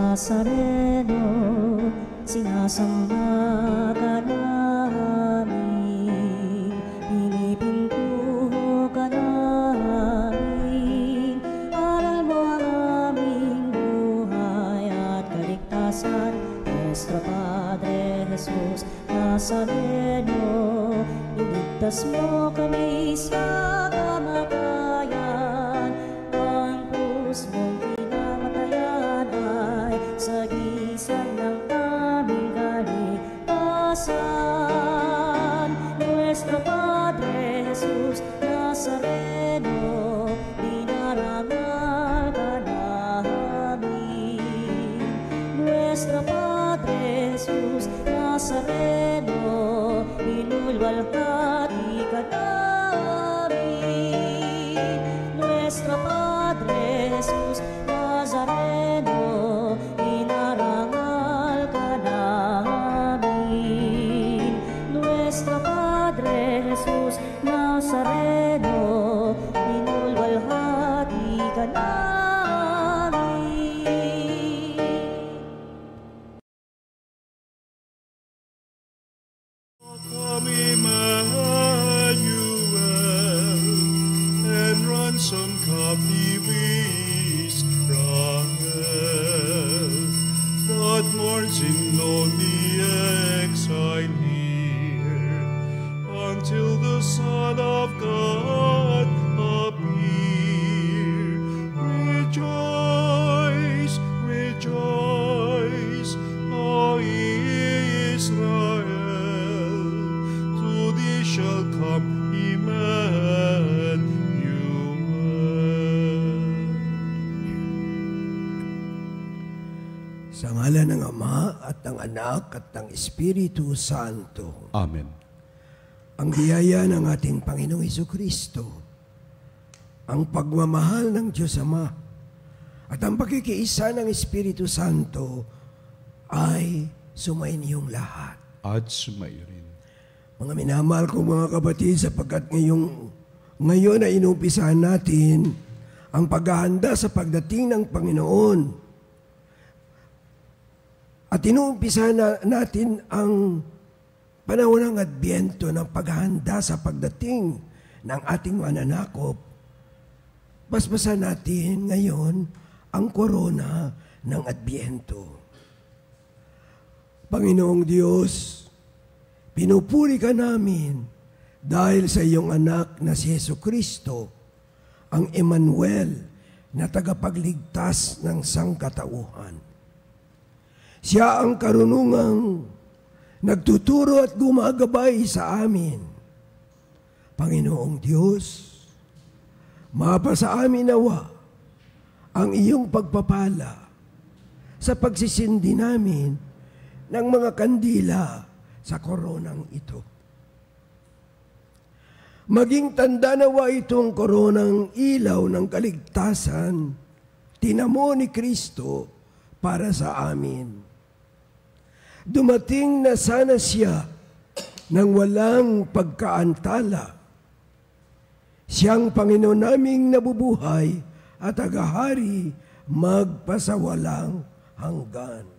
Nazareno, sinasamba ka namin, pinipintuho ka namin, aral mo ang aming buhay at kaligtasan. Nuestro Padre Jesus Nazareno, iligtas mo kami sa kamatayan, ang krus mong pinamatayan ay sagisag ng aming kaligtasan. Nuestro Padre Jesus Nazareno, dinarangal ka namin. Nuestro Padre Jesus Nazareno, inulwalhati ka namin. Nuestro Padre Jesus Nazareno, inarangal ka namin. Nuestro Padre Jesus Nazareno, inulwalhati ka namin. Come, Emmanuel, and ransom captive Israel, that mourns in lonely exile here, until the Son of God appear. Rejoice, rejoice, O Israel, to thee shall come Emmanuel. Sa ngalan ng Ama at ng Anak at ng Espiritu Santo. Amen. Ang biyaya ng ating Panginoong Hesukristo, ang pagmamahal ng Diyos Ama, at ang pagkikiisa ng Espiritu Santo ay sumainiyong lahat. At sumayo rin. Mga minamahal kong mga kapatid, sapagkat ngayon ay inumpisahan natin ang paghahanda sa pagdating ng Panginoon. At inumpisahan natin ang panahon ng Adbyento ng paghahanda sa pagdating ng ating mananakop. Basbasan natin ngayon ang korona ng Adbyento. Panginoong Diyos, pinupuri ka namin dahil sa iyong anak na si Jesucristo, ang Emmanuel na tagapagligtas ng sangkatauhan. Siya ang karunungang nagtuturo at gumagabay sa amin. Panginoong Diyos, mapasa amin nawa ang iyong pagpapala sa pagsisindi namin ng mga kandila sa koronang ito. Maging tanda nawa itong koronang ilaw ng kaligtasan, tinamo ni Kristo para sa amin. Dumating na sana siya nang walang pagkaantala. Siyang Panginoon naming nabubuhay at tagahari magpasawalang hanggan.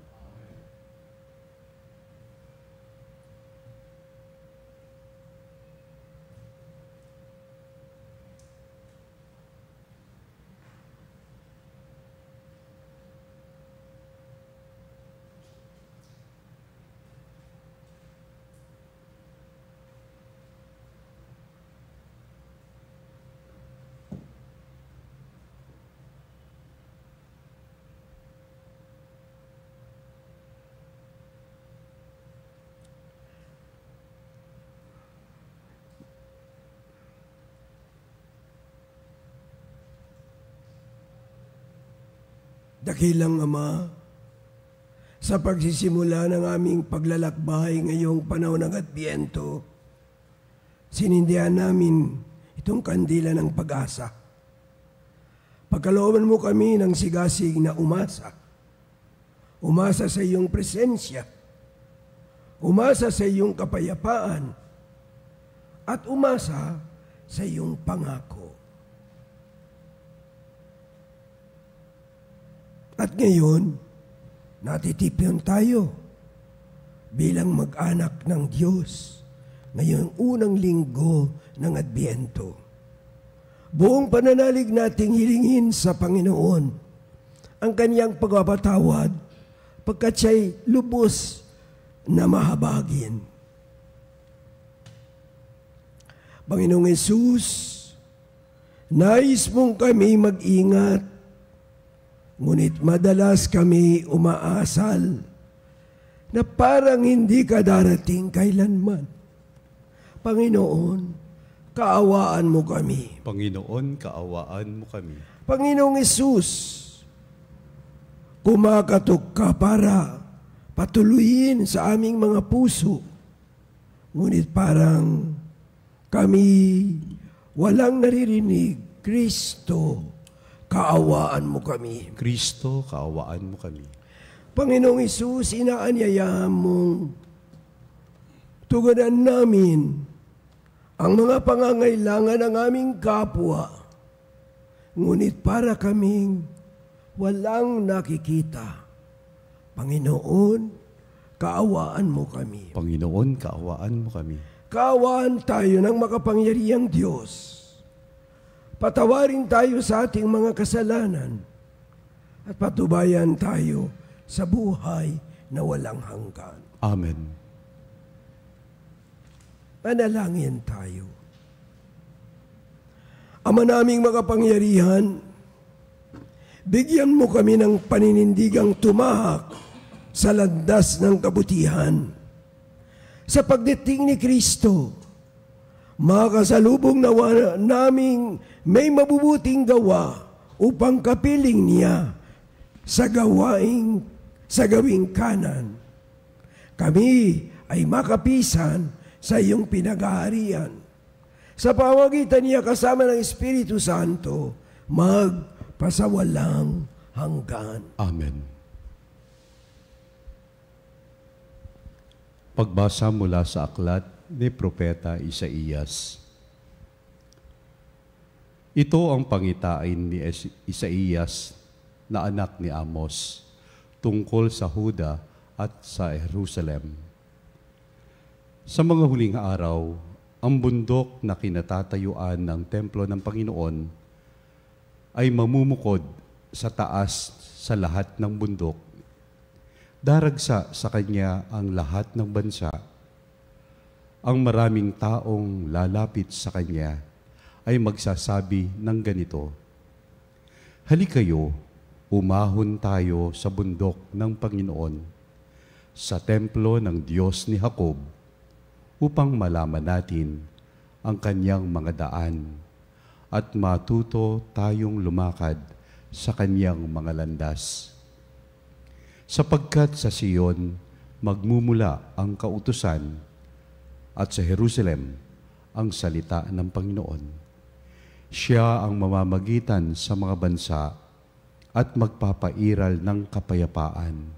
Dakilang Ama, sa pagsisimula ng aming paglalakbay ngayong panahon ng Adbyento, sinindihan namin itong kandila ng pag-asa. Pagkalooban mo kami ng sigasig na umasa. Umasa sa iyong presensya. Umasa sa iyong kapayapaan. At umasa sa iyong pangako. At ngayon, natitipon tayo bilang mag-anak ng Diyos ngayong unang linggo ng Adbyento. Buong pananalig nating hilingin sa Panginoon ang Kanyang pagpapatawad pagkat siya'y lubos na mahabagin. Panginoong Hesus, nais mong kami mag-ingat, ngunit madalas kami umaasal na parang hindi ka darating kailanman. Panginoon, kaawaan mo kami. Panginoon, kaawaan mo kami. Panginoong Hesus, kumakatok ka para patuloyin sa aming mga puso. Ngunit parang kami walang naririnig. Kristo, kaawaan mo kami. Kristo, kaawaan mo kami. Panginoong Hesus, inaanyayahan mong tugunan namin ang mga pangangailangan ng aming kapwa. Ngunit para kaming walang nakikita. Panginoon, kaawaan mo kami. Panginoon, kaawaan mo kami. Kaawaan tayo ng makapangyarihang Diyos. Patawarin tayo sa ating mga kasalanan at patubayan tayo sa buhay na walang hanggan. Amen. Manalangin tayo. Ama naming makapangyarihan, bigyan mo kami ng paninindigang tumahak sa landas ng kabutihan. Sa pagdating ni Kristo, makasalubong nawa naming may mabubuting gawa upang kapiling niya sa gawing kanan. Kami ay makapisan sa iyong pinag-aharian. Sa pamamagitan niya kasama ng Espiritu Santo, magpasawalang hanggan. Amen. Pagbasa mula sa aklat ni Propeta Isaías. Ito ang pangitain ni Isaías na anak ni Amos tungkol sa Huda at sa Jerusalem. Sa mga huling araw, ang bundok na kinatatayuan ng templo ng Panginoon ay mamumukod sa taas sa lahat ng bundok. Daragsa sa kanya ang lahat ng bansa. Ang maraming taong lalapit sa kanya ay magsasabi ng ganito, "Halikayo, umahon tayo sa bundok ng Panginoon, sa templo ng Diyos ni Jacob, upang malaman natin ang kanyang mga daan at matuto tayong lumakad sa kanyang mga landas. Sapagkat sa Sion magmumula ang kautusan at sa Jerusalem ang salita ng Panginoon. Siya ang mamamagitan sa mga bansa at magpapairal ng kapayapaan.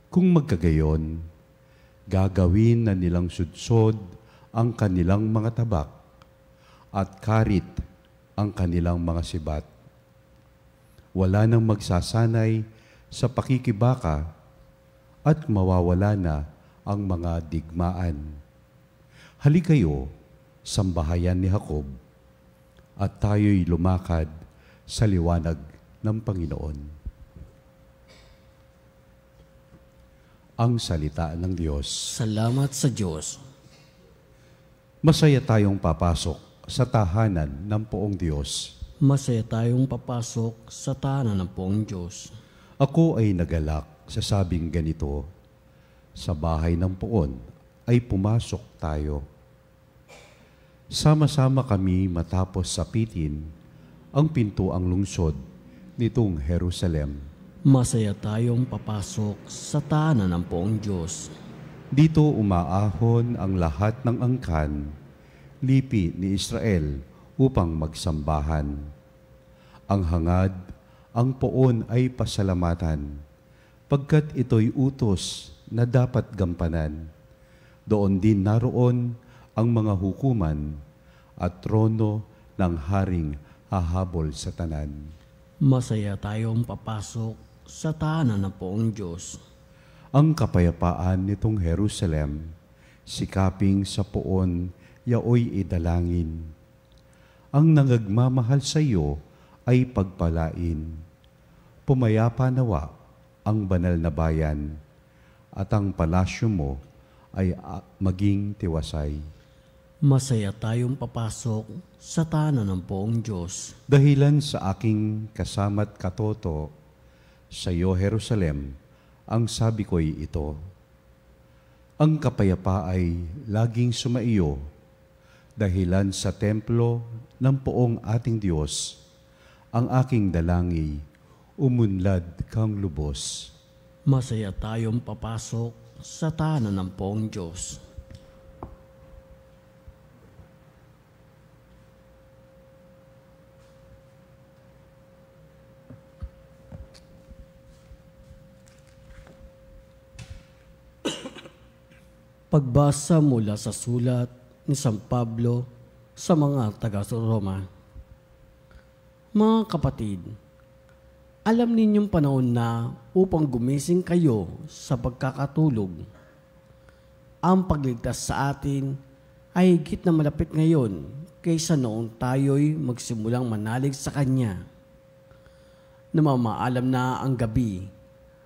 Kung magkagayon, gagawin na nilang sudsod ang kanilang mga tabak at karit ang kanilang mga sibat. Wala nang magsasanay sa pakikibaka at mawawala na ang mga digmaan. Halikayo, sambahayan ni Jacob, at tayo'y lumakad sa liwanag ng Panginoon." Ang salita ng Diyos. Salamat sa Diyos. Masaya tayong papasok sa tahanan ng poong Diyos. Masaya tayong papasok sa tahanan ng poong Diyos. Ako ay nagalak sa sabing ganito, sa bahay ng poon ay pumasok tayo. Sama-sama kami matapos sapitin ang pintuang lungsod nitong Jerusalem. Masaya tayong papasok sa tahanan ng poong Diyos. Dito umaahon ang lahat ng angkan, lipi ni Israel upang magsambahan. Ang hangad, ang poon ay pasalamatan, pagkat ito'y utos na dapat gampanan. Doon din naroon ang mga hukuman at trono ng haring hahabol sa tanan. Masaya tayong papasok sa tahanan ng poong Diyos. Ang kapayapaan nitong Jerusalem, sikaping sa poon, yaoy idalangin. Ang nangagmamahal sa iyo ay pagpalain. Pumayapa nawa ang banal na bayan, at ang palasyo mo ay maging tiwasay. Masaya tayong papasok sa tahanan ng poong Diyos. Dahilan sa aking kasama't katoto, sa iyo, Jerusalem, ang sabi ko'y ito. Ang kapayapa ay laging sumaiyo, dahilan sa templo ng poong ating Diyos, ang aking dalangi, umunlad kang lubos. Masaya tayong papasok sa tahanan ng poong Diyos. Pagbasa mula sa sulat ni San Pablo sa mga taga-Roma. Mga kapatid, alam ninyong panahon na upang gumising kayo sa pagkakatulog. Ang pagligtas sa atin ay higit na malapit ngayon kaysa noong tayo'y magsimulang manalig sa Kanya. Namamaalam na ang gabi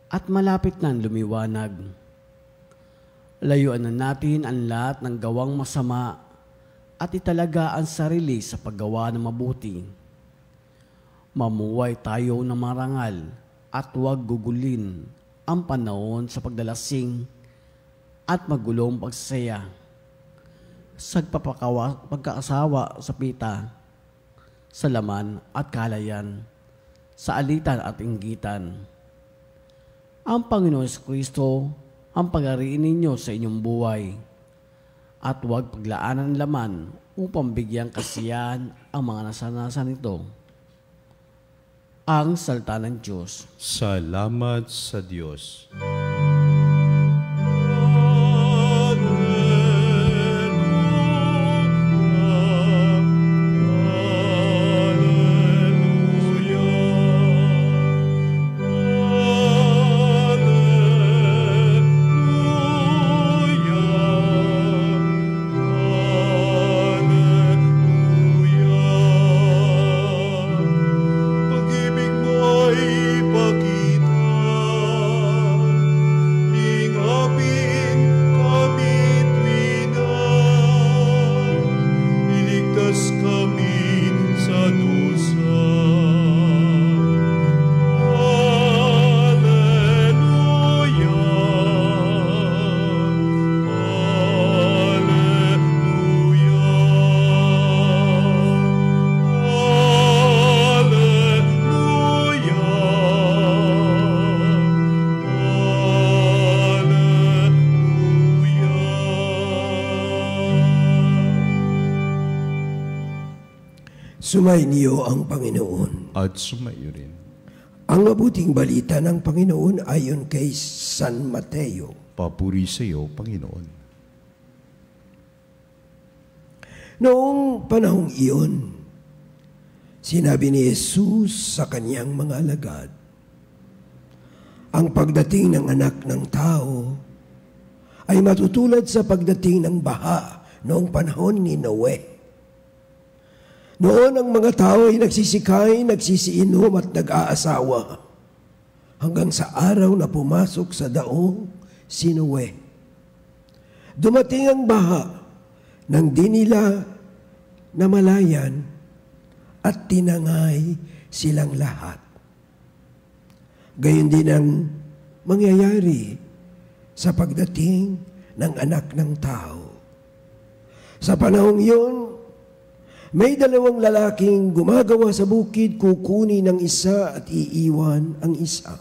at malapit na lumiwanag. Layuan na natin ang lahat ng gawang masama at italaga ang sarili sa paggawa ng mabuti. Mamuhay tayo ng marangal at huwag gugulin ang panahon sa pagdalasing at magulong pagsasaya, sa pagkakasawa sa pita, sa laman at kalayan, sa alitan at inggitan. Ang Panginoon Kristo ang pag-ariin ninyo sa inyong buhay, at huwag paglaanan ng laman upang bigyang kasiyahan ang mga nasanasan nito. Ang salita ng Diyos. Salamat sa Diyos. Sumainyo ang Panginoon. At sumayo rin. Ang mabuting balita ng Panginoon ayon kay San Mateo. Papuri sa iyo, Panginoon. Noong panahong iyon, sinabi ni Jesus sa kanyang mga alagad, ang pagdating ng anak ng tao ay matutulad sa pagdating ng baha noong panahon ni Noe. Noon ang mga tao ay nagsisikay, nagsisiinom at nag-aasawa hanggang sa araw na pumasok sa daong si Noe. Dumating ang baha nang di nila namalayan at tinangay silang lahat. Gayon din ang mangyayari sa pagdating ng anak ng tao. Sa panahong iyon, may dalawang lalaking gumagawa sa bukid, kukunin ng isa at iiwan ang isa.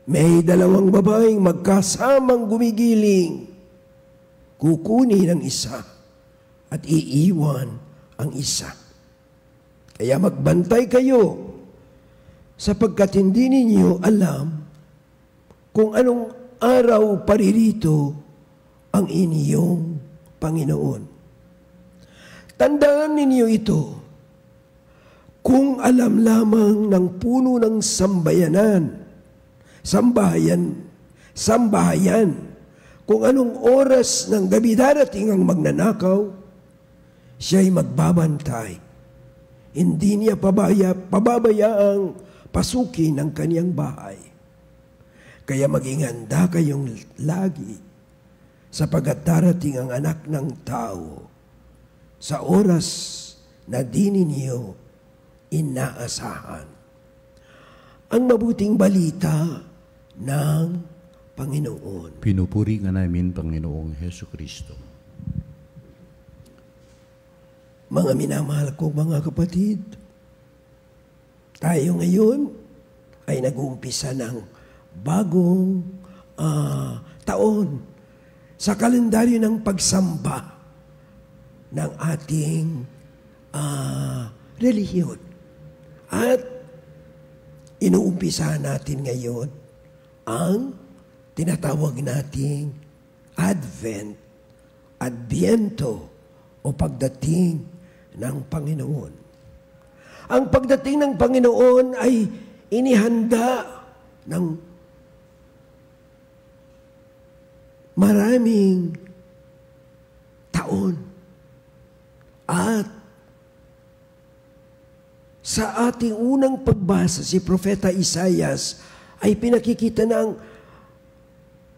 May dalawang babaeng magkasamang gumigiling, kukunin ang isa at iiwan ang isa. Kaya magbantay kayo, sapagkat hindi ninyo alam kung anong araw paririto ang inyong Panginoon. Tandaan ninyo ito, Kung alam lamang ng puno ng sambahayan, kung anong oras ng gabi darating ang magnanakaw, siya'y magbabantay. Hindi niya pababayaang pasukin ang kaniyang bahay. Kaya maging handa kayong lagi, sapagkat darating ang Anak ng Tao sa oras na di ninyo inaasahan. Ang mabuting balita ng Panginoon. Pinupuri ka namin, Panginoong Heso Kristo. Mga minamahal kong mga kapatid, tayo ngayon ay nag-uumpisa ng bagong taon sa kalendaryo ng pagsamba ng ating relihiyon. At inuumpisa natin ngayon ang tinatawag nating Adviento o pagdating ng Panginoon. Ang pagdating ng Panginoon ay inihanda ng maraming taon. At sa ating unang pagbasa, si Propeta Isaias ay pinakikita ng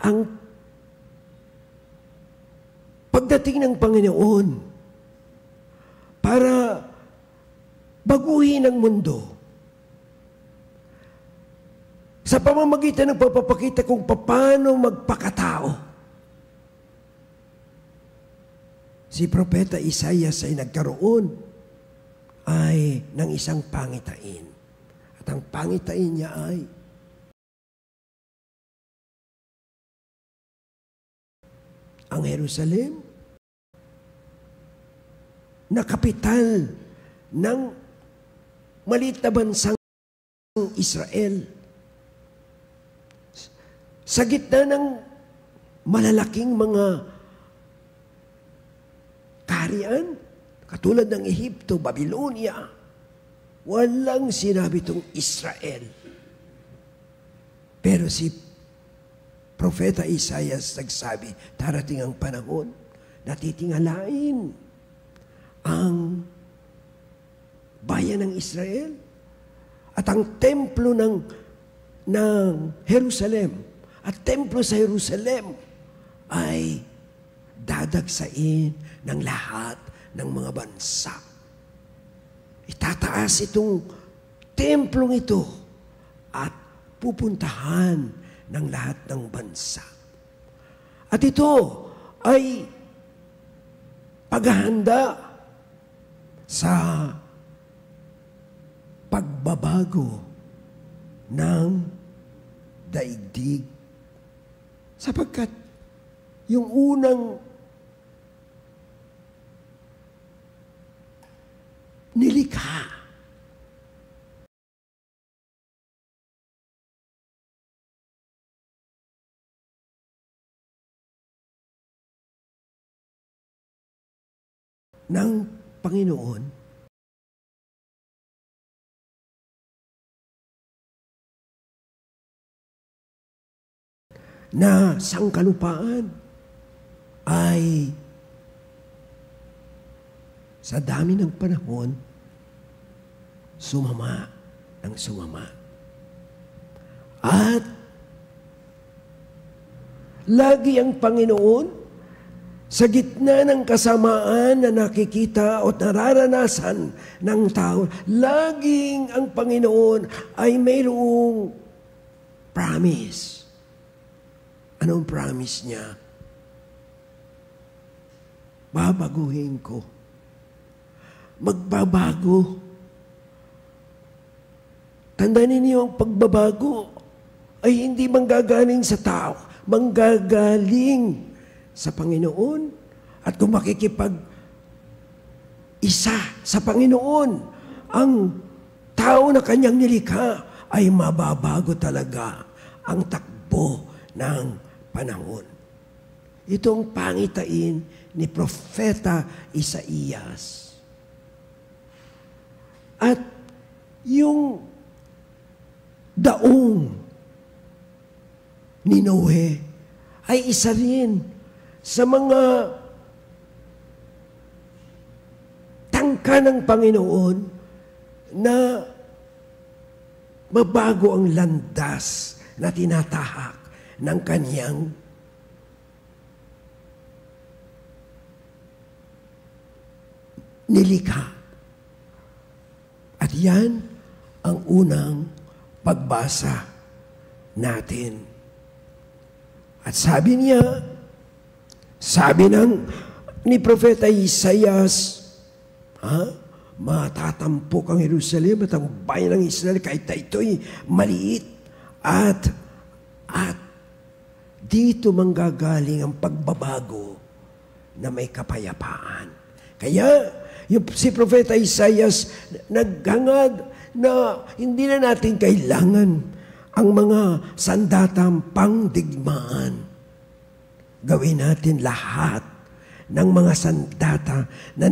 ang pagdating ng Panginoon para baguhin ang mundo sa pamamagitan ng pagpapakita kung paano magpakatao. Si Propeta Isaias ay nagkaroon ng isang pangitain. At ang pangitain niya ay ang Jerusalem na kapital ng maliit na bansang Israel. Sa gitna ng malalaking mga kaharian, katulad ng Ehipto, Babylonia, walang sinabi itong Israel. Pero si Propeta Isaias nagsabi, darating ang panahon na titingalain ang bayan ng Israel at ang templo ng Jerusalem at templo sa Jerusalem ay dadagsain ng lahat ng mga bansa. Itataas itong templong ito at pupuntahan ng lahat ng bansa. At ito ay paghahanda sa pagbabago ng daigdig. Sapagkat yung unang nilikha ng Panginoon na sangkalupaan ay sa dami ng panahon sumama ng sumama. At lagi ang Panginoon sa gitna ng kasamaan na nakikita o nararanasan ng tao, laging ang Panginoon ay mayroong promise. Anong promise niya? Babaguhin ko. Magbabago. Tandaan ninyo, ang pagbabago ay hindi manggagaling sa tao, manggagaling sa Panginoon. At kung makikipag-isa sa Panginoon, ang tao na kanyang nilikha ay mababago talaga ang takbo ng panahon. Itong pangitain ni Propeta Isaias. At yung daong ni Noe ay isa rin sa mga tangka ng Panginoon na mabago ang landas na tinatahak ng kaniyang nilikha. At yan ang unang pagbasa natin. At sabi ni Propeta Isaias, matatampok ang Jerusalem at ang bayan ng Israel kahit na ito'y maliit at dito manggagaling ang pagbabago na may kapayapaan. Kaya si Propeta Isaias naghangad na hindi na natin kailangan ang mga sandatang pangdigmaan. Gawin natin lahat ng mga sandata na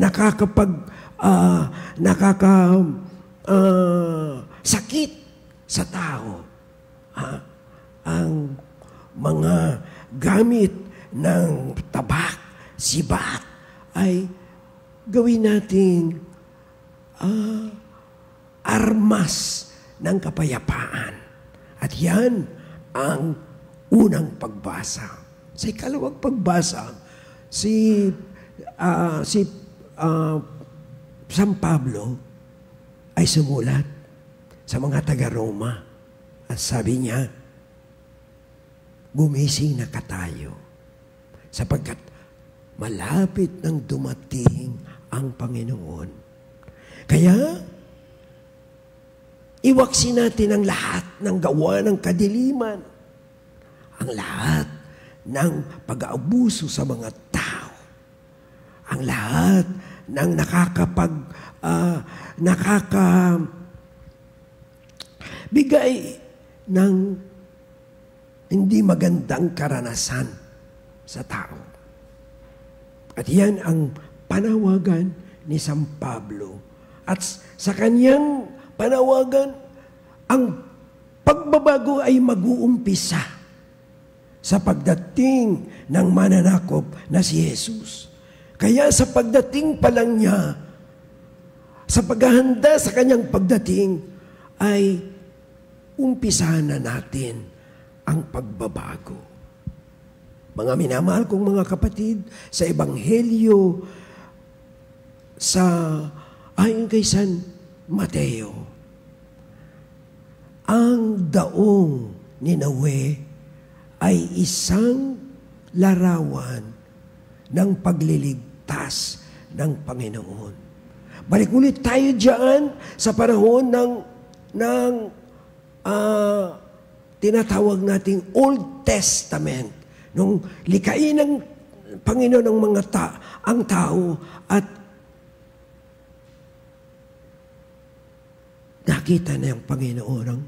sakit sa tao. Ang mga gamit ng tabak, sibat, ay gawin natin armas ng kapayapaan. At yan ang unang pagbasa. Sa ikalawang pagbasa, si San Pablo ay sumulat sa mga taga-Roma at sabi niya, gumising na katayo sapagkat malapit nang dumating ang Panginoon. Kaya, iwaksi natin ang lahat ng gawa ng kadiliman, ang lahat ng pag-aabuso sa mga tao, ang lahat ng nakakabigay ng hindi magandang karanasan sa tao. At yan ang panawagan ni San Pablo. At sa kanyang panawagan, ang pagbabago ay mag-uumpisa sa pagdating ng mananakop na si Jesus. Kaya sa pagdating pa lang niya, sa paghahanda sa kanyang pagdating, ay umpisahan na natin ang pagbabago. Mga minamahal kong mga kapatid, sa Ebanghelyo, ayon kay San Mateo, ang daong ni Noe ay isang larawan ng pagliligtas ng Panginoon. Balik ulit tayo dyan sa panahon ng tinatawag nating Old Testament, nung likain ng Panginoon ng ang tao at nakita na yung Panginoon ng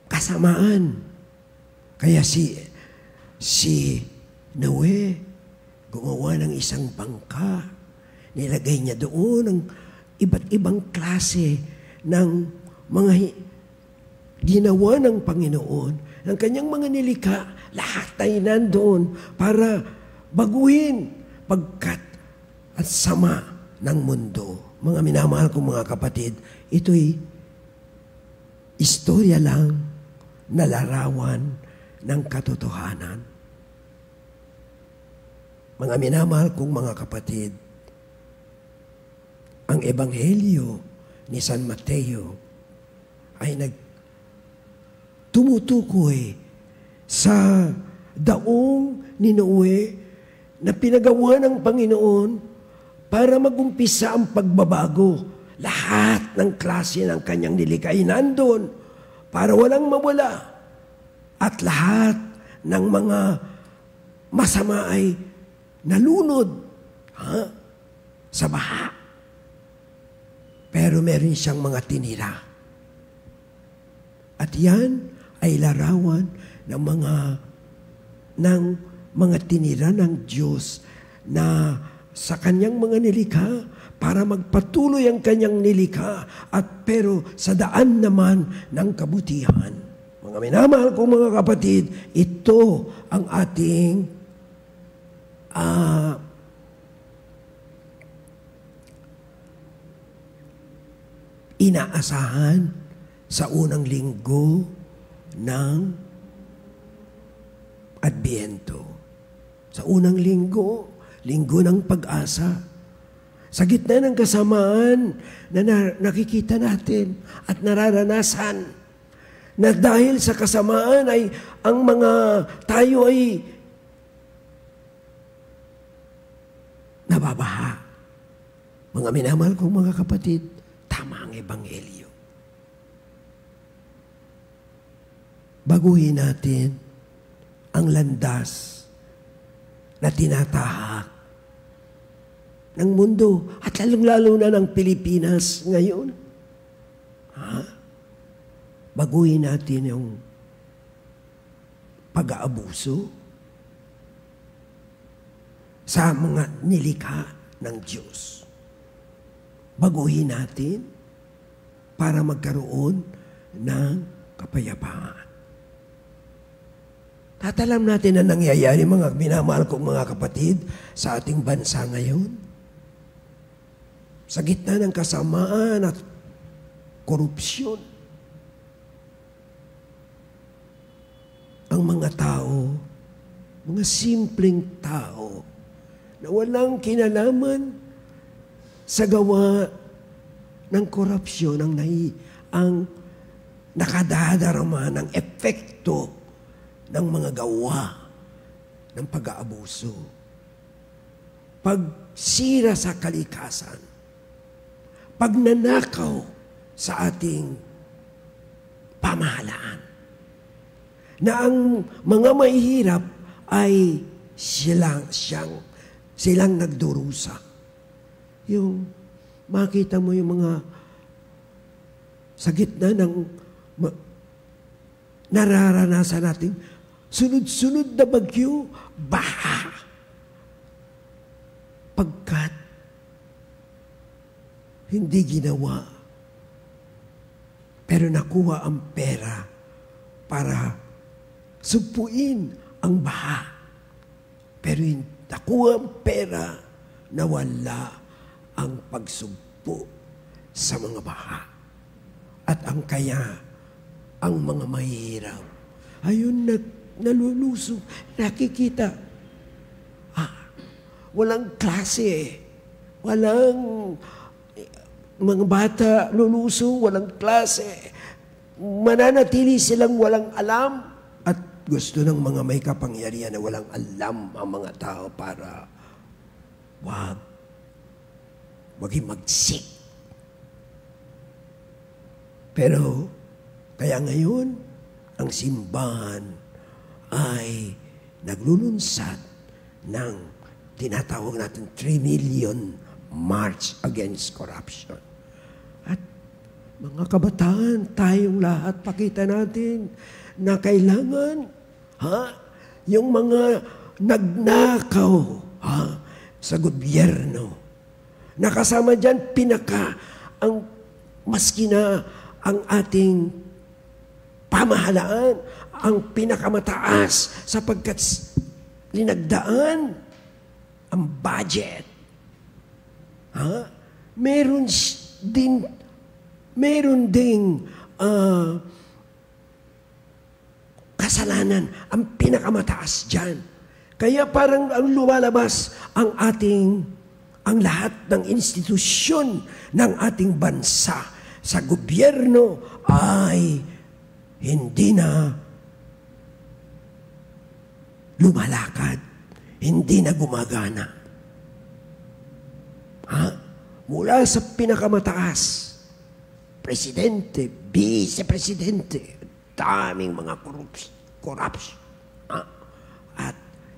kasamaan. Kaya si Noe gumawa ng isang bangka. Nilagay niya doon ang iba't ibang klase ng mga ginawa ng Panginoon, ng kanyang mga nilikha, lahat ay nandoon para baguhin pagkat at sama ng mundo. Mga minamahal kong mga kapatid, ito'y istorya lang na larawan ng katotohanan. Mga minamahal kong mga kapatid, ang Ebanghelyo ni San Mateo ay tumutukoy sa daong ni Noe na pinagawa ng Panginoon para magumpisa ang pagbabago. Lahat ng klase ng kanyang nilikha ay nandun para walang mawala. At lahat ng mga masama ay nalunod sa baha. Pero meron siyang mga tinira. At yan ay larawan ng mga tinira ng Diyos na sa kanyang mga nilikha para magpatuloy ang kanyang nilikha at pero sa daan naman ng kabutihan. Mga minamahal kong mga kapatid, ito ang ating inaasahan sa unang linggo ng Adbyento. Sa unang linggo ng pag-asa. Sa gitna ng kasamaan na nakikita natin at nararanasan na dahil sa kasamaan ay ang mga tayo ay nababaha. Mga minamahal kong mga kapatid, tama ang Ebanghelyo. Baguhin natin ang landas na tinatahak ng mundo at lalong-lalo na ng Pilipinas ngayon. Baguhin natin yung pag-aabuso sa mga nilikha ng Diyos. Baguhin natin para magkaroon ng kapayapaan. Tatalam natin ang nangyayari, mga minamahal kong mga kapatid, sa ating bansa ngayon. Sa gitna ng kasamaan at korupsyon, ang mga tao, mga simpleng tao, na walang kinalaman sa gawa ng korupsyon, ang nakadadarama ng epekto ng mga gawa ng pag-aabuso. Pagsira sa kalikasan, pagnanakaw sa ating pamahalaan, na ang mga mahihirap ay silang nagdurusa. Yung makita mo yung mga sa gitna ng nararanasan natin, sunod-sunod na bagyo, baha. Pagkat hindi ginawa, pero nakuha ang pera para supuin ang baha. Pero nakuha ang pera na wala ang pagsugpo sa mga baha. At ang kaya, ang mga mahihirap, ayun, nalulusog. Nakikita, walang klase, walang mga bata lulusog, walang klase. Mananatili silang walang alam at gusto ng mga may kapangyarihan na walang alam ang mga tao para maging magsik. Pero, kaya ngayon, ang simbahan ay naglulunsad ng tinatawag natin 3 million March Against Corruption. At mga kabataan, tayong lahat, pakita natin na kailangan yung mga nagnakaw sa gobyerno. Nakasama dyan, maski na ang ating pamahalaan, ang pinakamataas sapagkat linagdaan ang budget. Meron ding kasalanan ang pinakamataas dyan. Kaya parang ang lumalabas ang lahat ng institusyon ng ating bansa sa gobyerno ay hindi na lumalakad, hindi na gumagana. Mula sa pinakamataas, presidente, vice-presidente, daming mga corruption. At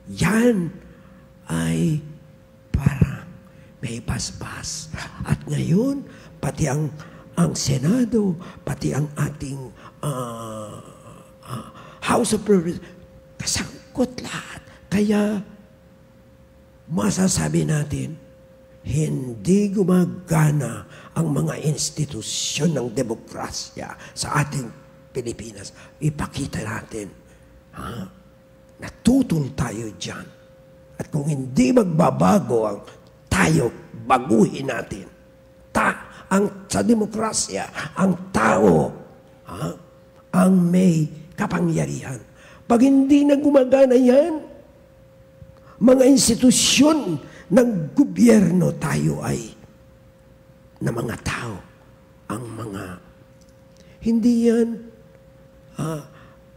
yan ay parang may basbas. At ngayon, pati ang Senado, pati ang ating House of Representatives, kasangkot lahat. Kaya, masasabi natin, hindi gumagana ang mga institusyon ng demokrasya sa ating Pilipinas. Ipakita natin, natutol tayo dyan. At kung hindi magbabago ang tayo, baguhin natin. Sa demokrasya, ang tao ang may kapangyarihan. Pag hindi na gumagana yan, mga institusyon ng gobyerno, tayo ay na mga tao, ang mga hindi yan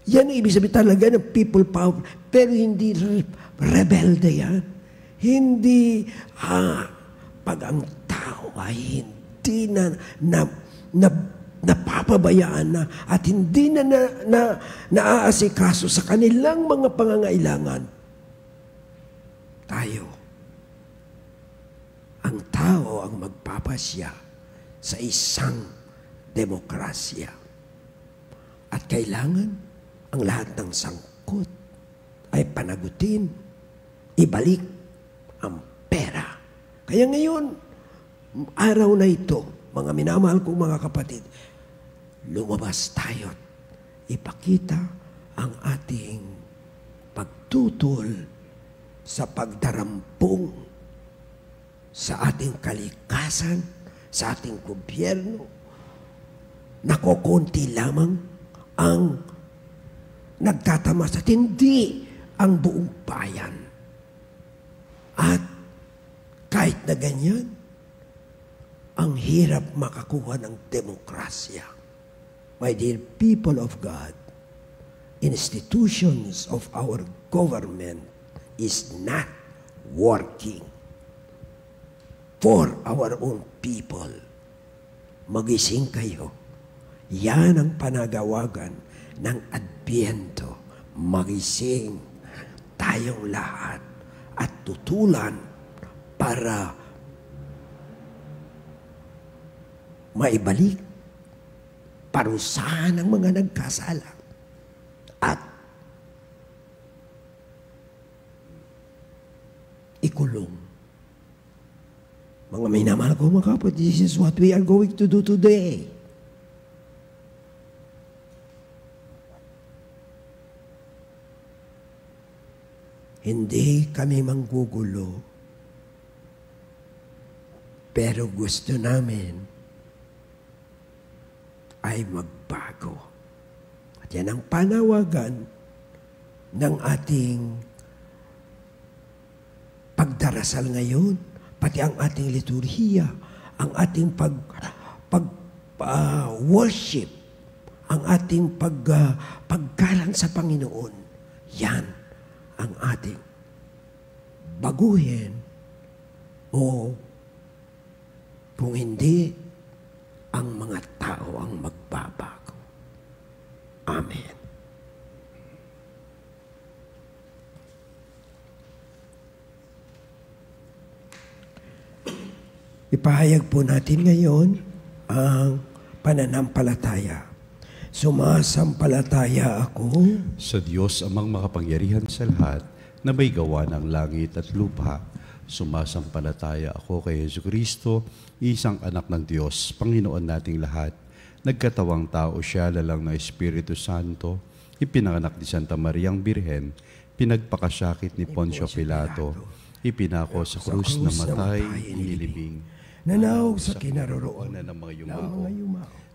yan ibig sabihin talaga ng people power, pero hindi rebelde yan. Hindi pag ang tao ay hindi napapabayaan na at hindi na naaasikaso sa kanilang mga pangangailangan, tayo, ang tao ang magpapasya sa isang demokrasya. At kailangan ang lahat ng sangkot ay panagutin, ibalik ang pera. Kaya ngayon, araw na ito, mga minamahal kong mga kapatid, lumabas tayo at ipakita ang ating pagtutol sa pagdarampong sa ating kalikasan, sa ating gobyerno. Nakokonti lamang ang nagtatamas at hindi ang buong bayan. At kahit na ganyan, ang hirap makakuha ng demokrasya. My dear people of God, institutions of our government is not working for our own people. Magising kayo. Yan ang panagawagan ng Adbyento. Magising tayong lahat at tutulan para maibalik parusahan ng mga nagkasala at ikulong. Mga minamahal ko mga kapatid, this is what we are going to do today. Hindi kami manggugulo, pero gusto namin ay magbago. At yan ang panawagan ng ating pagdarasal ngayon, pati ang ating liturhiya, ang ating worship, ang ating paggalang sa Panginoon. Yan ang ating baguhin o kung hindi, ang mga tao ang magbabago. Amen. Ipahayag po natin ngayon ang pananampalataya. Sumasampalataya ako sa Diyos amang makapangyarihan sa lahat na may gawa ng langit at lupa. Sumasampalataya ako kay Jesucristo, isang anak ng Diyos, Panginoon nating lahat. Nagkatawang tao siya, lalang ng Espiritu Santo, ipinanganak ni Santa Mariang Birhen, pinagpakasakit ni Poncio Pilato, ipinako sa krus na matay, inilibing, nanawag sa kinaroroonan ng mga yumao,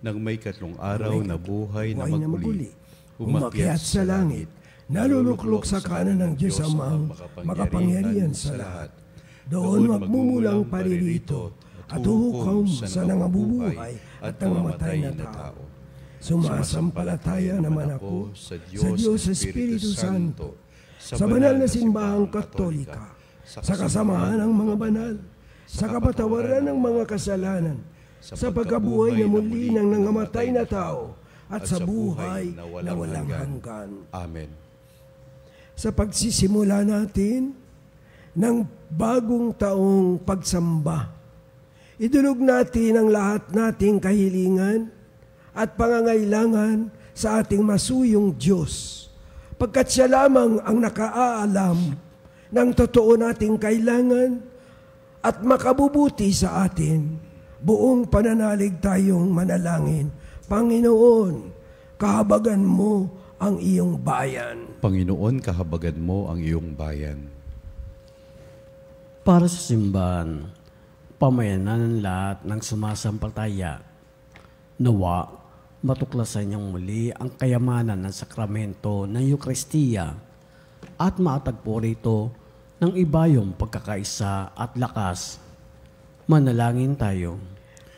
nang may 3 araw na buhay na magmuli, umakyat sa langit, naluluklok sa kanan ng Diyos amang makapangyarihan sa lahat. Doon magmumulang paririto at huhukom sa nangabubuhay at nangamatay na tao. Sumasampalataya naman ako sa Diyos Espiritu Santo, sa banal na simbahang Katolika, sa kasamahan ng mga banal, sa kapatawaran ng mga kasalanan, sa pagkabuhay na muli ng nangamatay na tao, at sa buhay na walang hanggan. Amen. Sa pagsisimula natin ng bagong taong pagsamba, idulog natin ang lahat nating kahilingan at pangangailangan sa ating masuyong Diyos, pagkat siya lamang ang nakaaalam ng totoo nating kailangan at makabubuti sa atin. Buong pananalig tayong manalangin. Panginoon, kahabagan mo ang iyong bayan. Panginoon, kahabagan mo ang iyong bayan. Para sa simbahan, pamayanan ng lahat ng sumasampalataya, nawa matuklasan niyang muli ang kayamanan ng sakramento ng Eucharistia at maatagpo rito ng ibayong pagkakaisa at lakas. Manalangin tayo.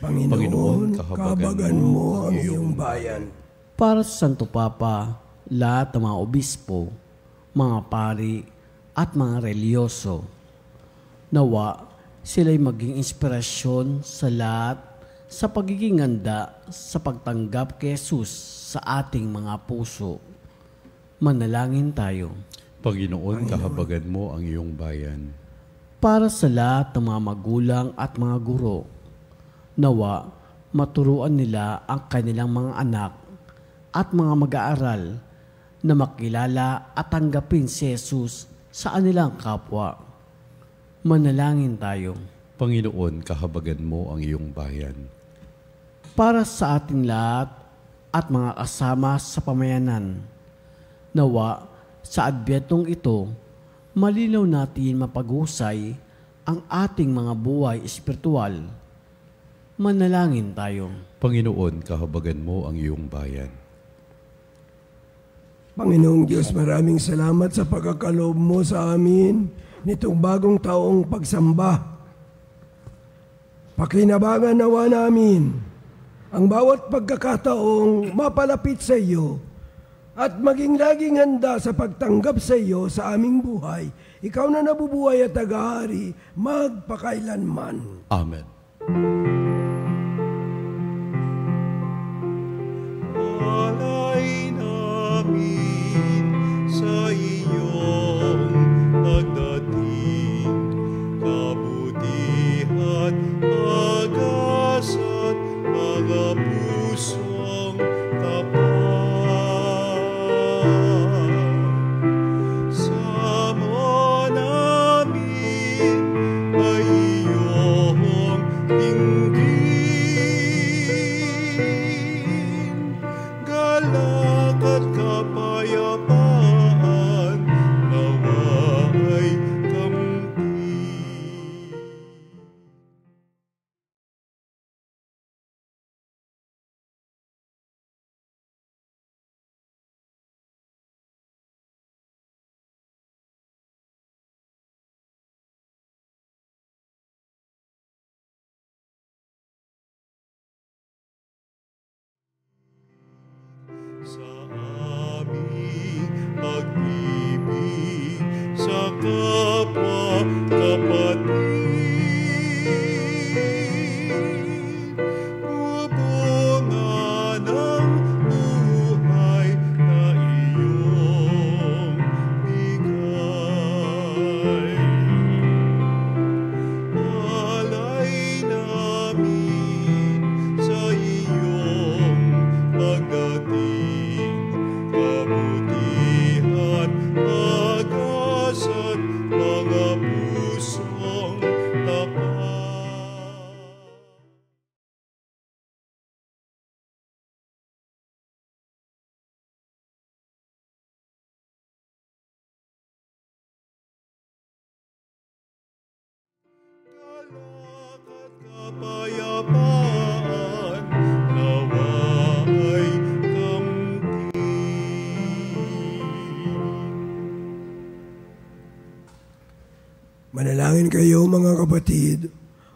Panginoon, kahabagan mo ang iyong bayan. Para sa Santo Papa, lahat ng mga obispo, mga pari at mga reliyoso, nawa sila'y maging inspirasyon sa lahat sa pagiging handa sa pagtanggap kay Jesus sa ating mga puso. Manalangin tayo. Panginoon, kahabagan mo ang iyong bayan. Para sa lahat ng mga magulang at mga guro, nawa maturuan nila ang kanilang mga anak at mga mag-aaral na makilala at tanggapin si Jesus sa kanilang kapwa. Manalangin tayo. Panginoon, kahabagan mo ang iyong bayan. Para sa ating lahat at mga kasama sa pamayanan, nawa sa adbyentong ito, malinaw natin mapaghusay ang ating mga buhay espiritual. Manalangin tayo. Panginoon, kahabagan mo ang iyong bayan. Panginoong Diyos, maraming salamat sa pagkakaloob mo sa amin nitong bagong taong pagsamba. Pakinabangan nawa namin ang bawat pagkakataong mapalapit sa iyo at maging laging handa sa pagtanggap sa iyo sa aming buhay. Ikaw na nabubuhay at tagahari magpakailanman. Amen. Alay namin sa iyong pagdating, kabutihan, pag-asat, mga pusong tapat. Sama namin ay iyong dinggin, galak at kapayapaan, nawa ay kampi. Sa aming pag-ibig sa kapwa kapatid, bubunga ng buhay na iyong bigay. Alay namin sa iyong pagdating, kabutihan, pag-asat, mga pusong tapat. Galak at kapayapaan, nawa ay kampi. Manalangin kayo mga kapatid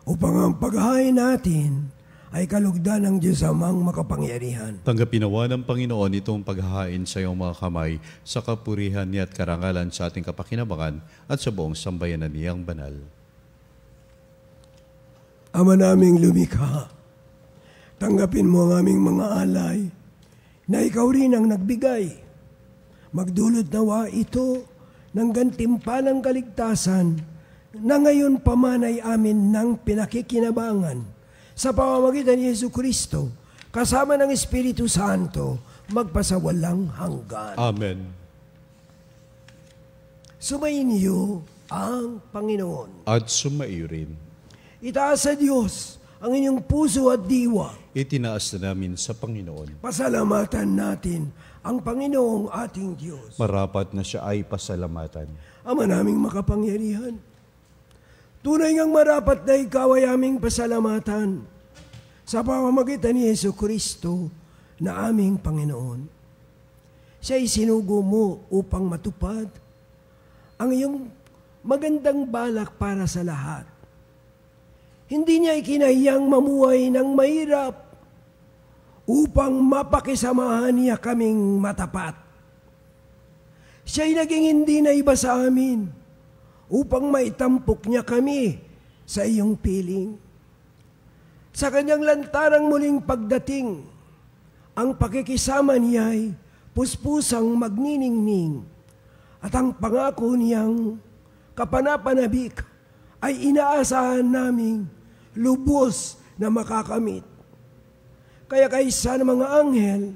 upang ang paghahain natin ay kalugdan ng Diyos Amang makapangyarihan. Tanggapin nawa ng Panginoon itong paghahain sa iyong mga kamay sa kapurihan niya at karangalan sa ating kapakinabangan at sa buong sambayanan niyang banal. Ama naming lumikha, tanggapin mo ang aming mga alay na ikaw rin ang nagbigay. Magdulot nawa ito ng gantimpalang kaligtasan na ngayon pamanay amin ng pinakikinabangan sa pamamagitan ni Jesu Kristo kasama ng Espiritu Santo magpasawalang hanggan. Amen. Sumayin niyo ang Panginoon. At sumaiyo rin. Itaas sa Diyos ang inyong puso at diwa. Itinaas na namin sa Panginoon. Pasalamatan natin ang Panginoong ating Diyos. Marapat na siya ay pasalamatan. Ama naming makapangyarihan, tunay ngang marapat na ikaw ay aming pasalamatan sa pamamagitan ni Jesucristo na aming Panginoon. Siya'y sinugo mo upang matupad ang iyong magandang balak para sa lahat. Hindi niya ikinahiyang mamuhay ng mahirap upang mapakisamahan niya kaming matapat. Siya'y naging hindi na iba sa amin upang maitampok niya kami sa iyong piling. Sa kanyang lantarang muling pagdating, ang pakikisama niya'y puspusang magniningning at ang pangako niyang kapanapanabik ay inaasahan naming lubos na makakamit. Kaya kaysa ng mga anghel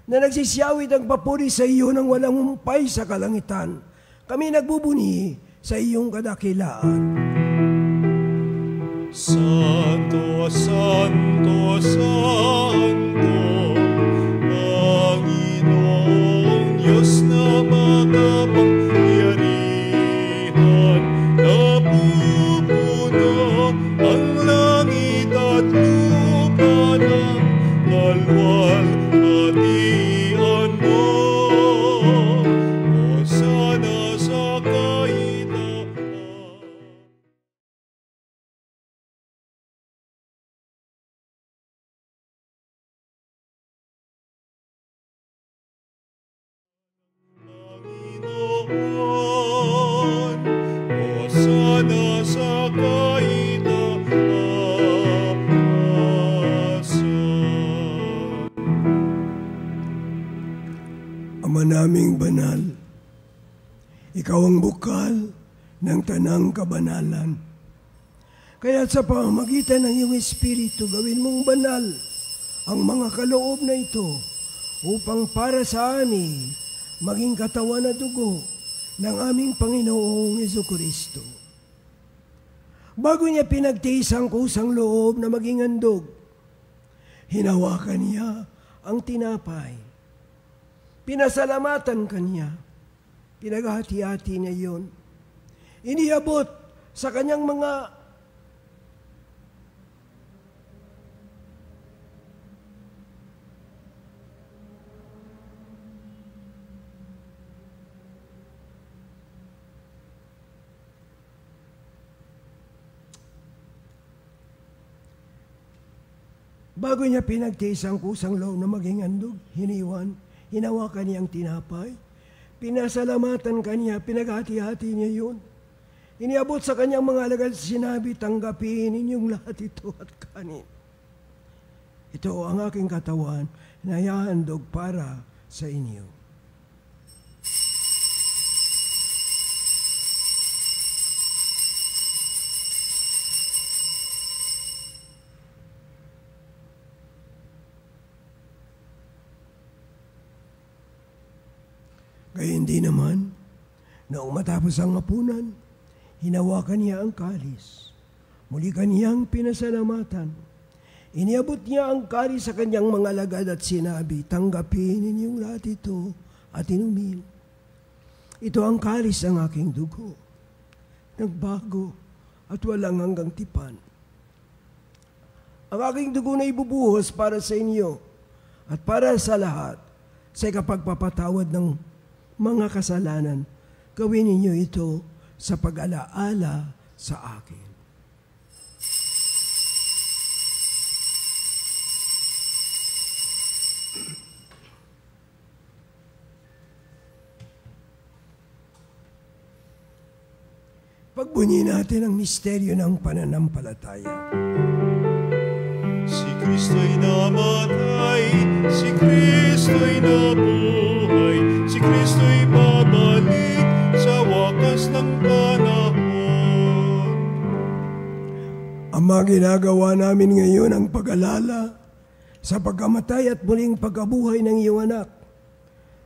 na nagsisiyawit ang papuri sa iyo ng walang humpay sa kalangitan, kami nagbubuni sa iyong kadakilaan. Santo, Santo, Santo, Panginoong Diyos na makapangyarihan, napupuno ang langit at lupa ng kalwalhatian mo. Hosana sa kailangan. Panginoon, hosana sa kaitaasan. Ama naming banal, ikaw ang bukal ng tanang kabanalan. Kaya sa pamamagitan ng iyong Espiritu, gawin mong banal ang mga kaloob na ito upang para sa amin maging katawan at dugo ng aming Panginoong Jesucristo. Bago niya pinagtiis ang kusang loob na maging handog, hinawakan niya ang tinapay. Pinasalamatan kanya. Pinaghati-hati niya yun. Iniabot sa kanyang mga bago niya pinagtiis ang kusang loob na maging handog, hinawakan niya ang tinapay, pinasalamatan kanya, pinaghati-hati niya yun. Iniabot sa kanyang mga alagad, sinabi, tanggapin ninyong lahat ito at kanin. Ito ang aking katawan na ihahandog para sa inyo. Kaya hindi naman, na matapos ang hapunan, hinawakan niya ang kalis. Muli kaniyang pinasalamatan. Iniabot niya ang kalis sa kanyang mga alagad at sinabi, tanggapin ninyong lahat ito at inumin. Ito ang kalis ng aking dugo, nagbago at walang hanggang tipan. Ang aking dugo na ibubuhos para sa inyo at para sa lahat sa ikapagpapatawad ng mga kasalanan. Gawin ninyo ito sa pag-alaala sa akin. Pagbunyi natin ang misteryo ng pananampalataya. Si Kristo'y namatay, si Kristo'y nabuhay, si Kristo'y babalik sa wakas ng panahon. Ama, ginagawa namin ngayon ang pag-alala sa pagkamatay at muling pagkabuhay ng iyong anak.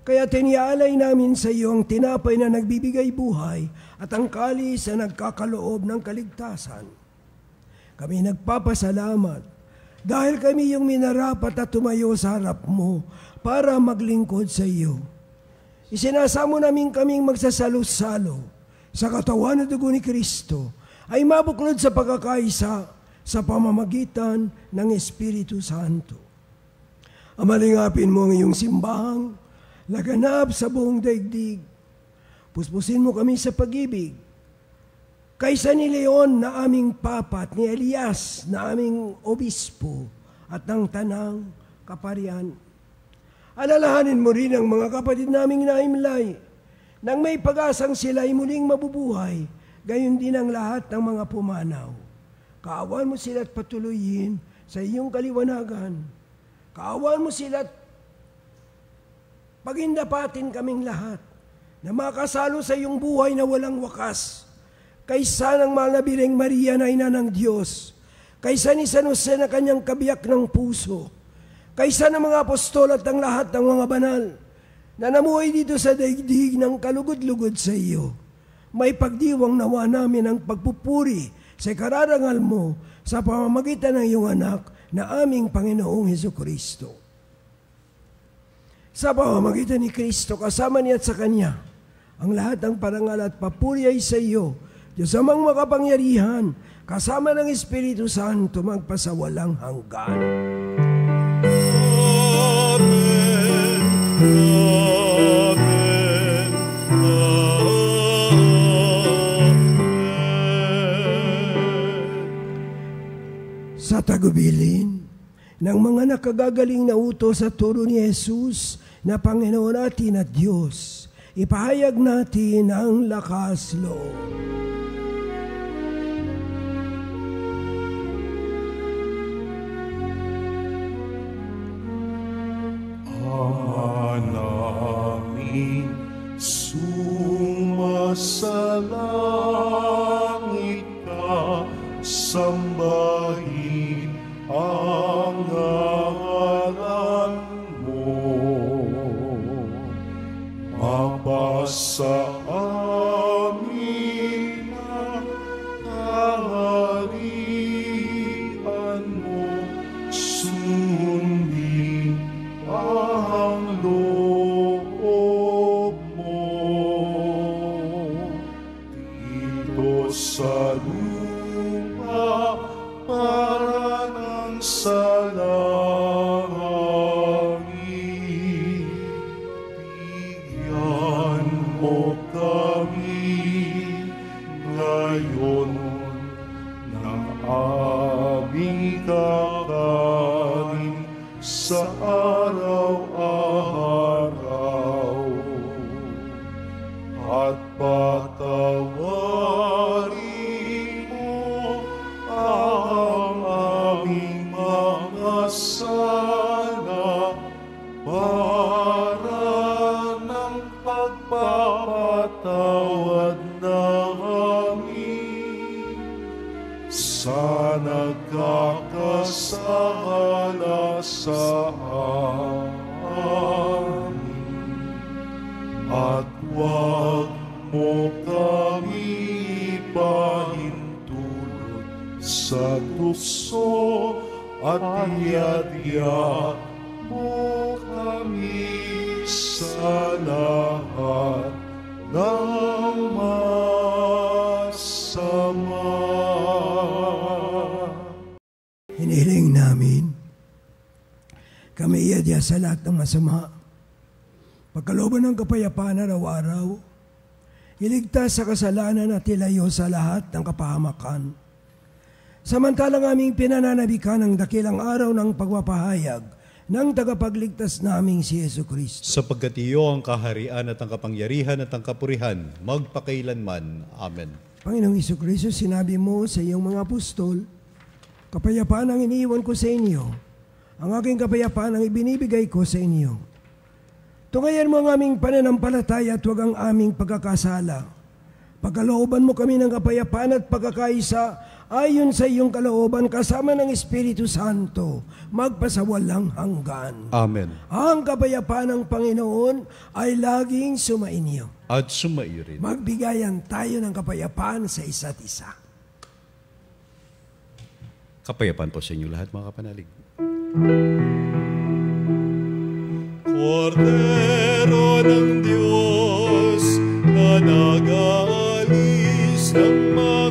Kaya tinialay namin sa iyo ang tinapay na nagbibigay buhay at ang kalis na nagkakaloob ng kaligtasan. Kami nagpapasalamat dahil kami yung minarapat at tumayo sa harap mo para maglingkod sa iyo. Isinasamo namin kaming magsasalo-salo sa katawan at dugo ni Kristo ay mabuklod sa pagkakaisa sa pamamagitan ng Espiritu Santo. Amalingapin mo ang iyong simbahang laganap sa buong daigdig. Puspusin mo kami sa pag-ibig. Kaysa ni Leon na aming papa at ni Elias na aming obispo at ng tanang kaparian. Alalahanin mo rin ang mga kapatid naming naimlay nang may pag-asang sila ay muling mabubuhay, gayon din ang lahat ng mga pumanaw. Kaawan mo sila at patuloyin sa iyong kaliwanagan. Kaawan mo sila at pagindapatin kaming lahat na makasalo sa iyong buhay na walang wakas. Kaysa ng mahal na Birheng Maria na ina ng Diyos, kaysa ni San Jose na kanyang kabiyak ng puso, kaysa ng mga apostol at ang lahat ng mga banal na namuhay dito sa daigdig ng kalugod-lugod sa iyo. May pagdiwang nawa namin ang pagpupuri sa kararangal mo sa pamamagitan ng iyong anak na aming Panginoong Hesukristo. Sa pamamagitan ni Kristo, kasama niya at sa Kanya, ang lahat ng parangal at papuri ay sa iyo, Diyos amang makapangyarihan, kasama ng Espiritu Santo, magpasawalang hanggan. Amen. Amen. Amen. Sa tagubilin ng mga nakagagaling na utos sa turo ni Jesus na Panginoon natin at Diyos, ipahayag natin ang lakas loob. Namin sumasalangit ka, sambahin ang ngalan mo. Mabasa amin ang kaharian mo, sundin ang loob mo. Dito sa lupa para ng sa langit, bigyan mo kami ngayon ng aming kakanin sa araw-araw, at patawarin mo ang aming mga sala para ng pagpapatawad namin sa nagkakasala sa amin, at huwag mo kami ipahintulot sa tukso, at iadya mo kami sa lahat ng masama. Hinihiling namin, kami iadya sa lahat ng masama, pagkalooban ng kapayapaan araw-araw, iligtas sa kasalanan at ilayo sa lahat ng kapahamakan. Samantalang aming pinananabikan ang dakilang araw ng pagpapahayag ng tagapagligtas naming si Jesucristo. Sapagkat iyo ang kaharian at ang kapangyarihan at ang kapurihan, magpakailanman. Amen. Panginoong Jesucristo, sinabi mo sa iyong mga apostol, kapayapaan ang iniiwan ko sa inyo, ang aking kapayapaan ang ibinibigay ko sa inyo. Tungayan mo ang aming pananampalataya at huwag ang aming pagkakasala. Pagkalooban mo kami ng kapayapaan at pagkakaisa ayon sa iyong kalooban kasama ng Espiritu Santo, magpasawalang hanggan. Amen. Ang kapayapaan ng Panginoon ay laging sumainyo. At sumaiyo rin. Magbigayan tayo ng kapayapaan sa isa't isa. Kapayapaan po sa inyo lahat, mga kapanalig. Kordero ng Diyos na nag-aalis ng mga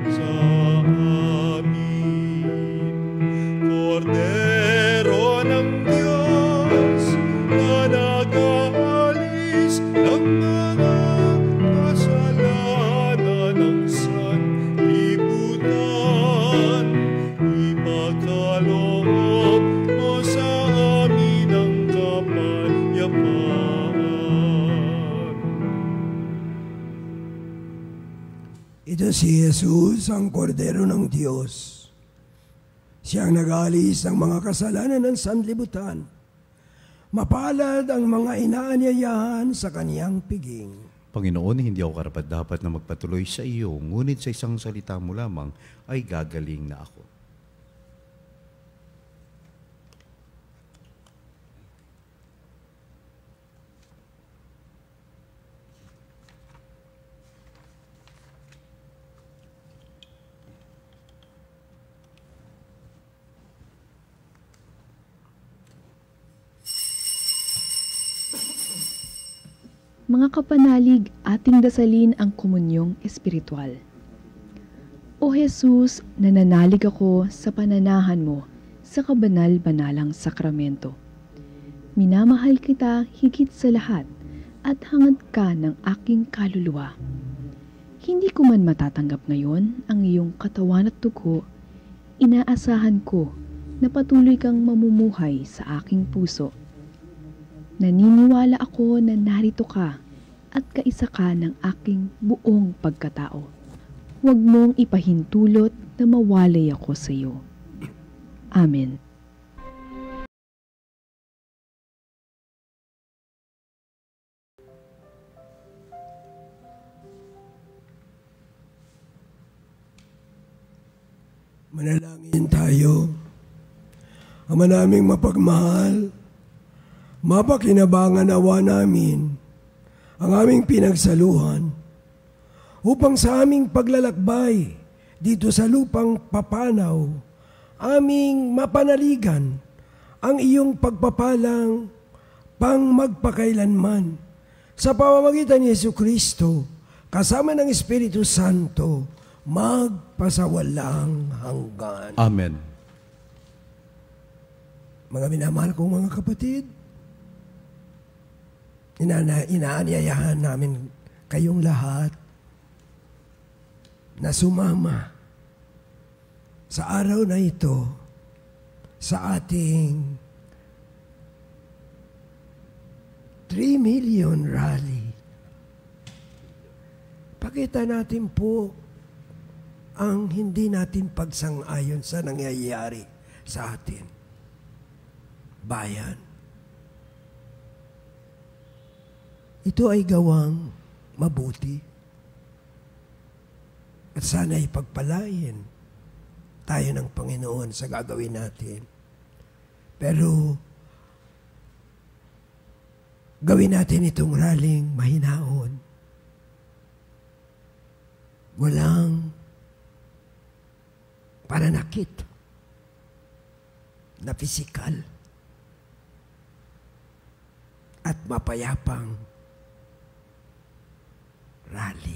sa amin. Kordero ng Diyos na nag-aalis ng mga kasalanan ng sanlibutan, ipagkaloob mo sa amin ang kapayapaan. Ito si Jesus, ang Kordero ng Diyos. Siyang nag-aalis ng mga kasalanan ng sanlibutan. Mapalad ang mga inaanyayahan sa kaniyang piging. Panginoon, hindi ako karapat-dapat na magpatuloy sa iyo, ngunit sa isang salita mo lamang ay gagaling na ako. Mga kapanalig, ating dasalin ang komunyong espiritual. O Jesus, nananalig ako sa pananahan mo sa kabanal-banalang sakramento. Minamahal kita higit sa lahat at hangad ka ng aking kaluluwa. Hindi ko man matatanggap ngayon ang iyong katawan at dugo, inaasahan ko na patuloy kang mamumuhay sa aking puso. Naniniwala ako na narito ka at kaisa ka ng aking buong pagkatao. Huwag mong ipahintulot na mawalay ako sa iyo. Amen. Manalangin tayo. Ama naming mapagmahal, mapakinabangan awa namin ang aming pinagsaluhan upang sa aming paglalakbay dito sa lupang papanaw, aming mapanaligan ang iyong pagpapalang pang magpakailanman sa pamamagitan ni Jesucristo kasama ng Espiritu Santo magpasawalang hanggan. Amen. Mga minamahal kong mga kapatid, inaanyayahan namin kayong lahat na sumama sa araw na ito sa ating 3 million rally. Pakita natin po ang hindi natin pagsang-ayon sa nangyayari sa atin. Bayan. Ito ay gawang mabuti. At sana ipagpalain tayo ng Panginoon sa gagawin natin. Pero gawin natin itong raling mahinaon. Walang pananakit na pisikal at mapayapang rally.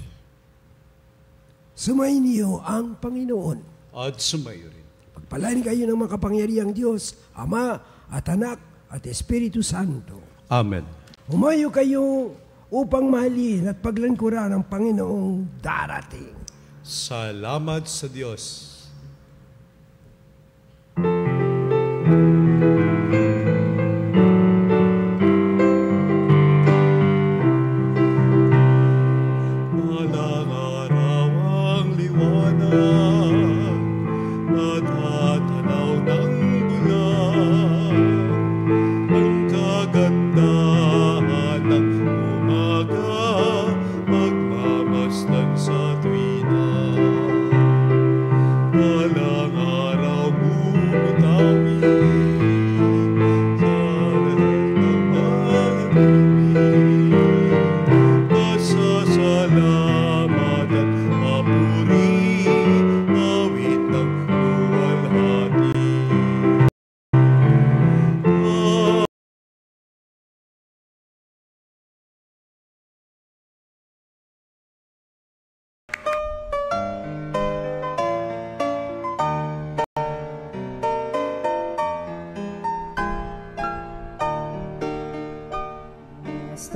Sumayin niyo ang Panginoon. At sumayo rin. Pagpalain kayo ng makapangyarihang Diyos, Ama at Anak at Espiritu Santo. Amen. Humayo kayo upang mahalin at paglingkuran ang Panginoong darating. Salamat sa Diyos. At tatanaw ng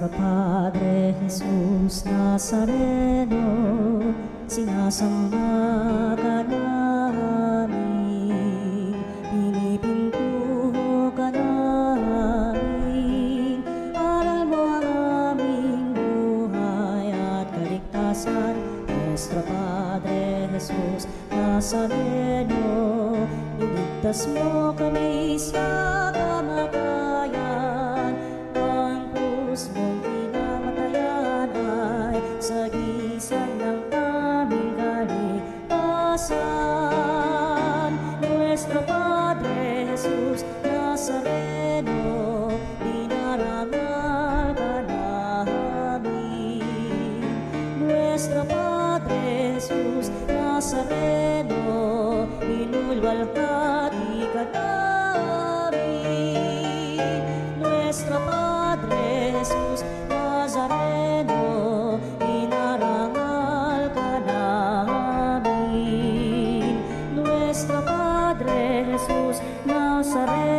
Nuestro Padre Jesus Nazareno, sinasamba ka namin, pinipintuho ka namin, aral mo ang aming buhay at kaligtasan. Nuestro Padre Jesus Nazareno, iligtas mo kami sa kamatayan. Ang krus mong pinamatayan ay sagisag ng aming kaligtasan. Nuestro Padre Jesus Nazareno, dinarangal ka namin. Nuestro Padre Jesus Nazareno, inulwalhati ka namin. Nuestro Padre Jesus Nazareno, inarangal ka namin. Nuestro Padre Jesus Nazareno,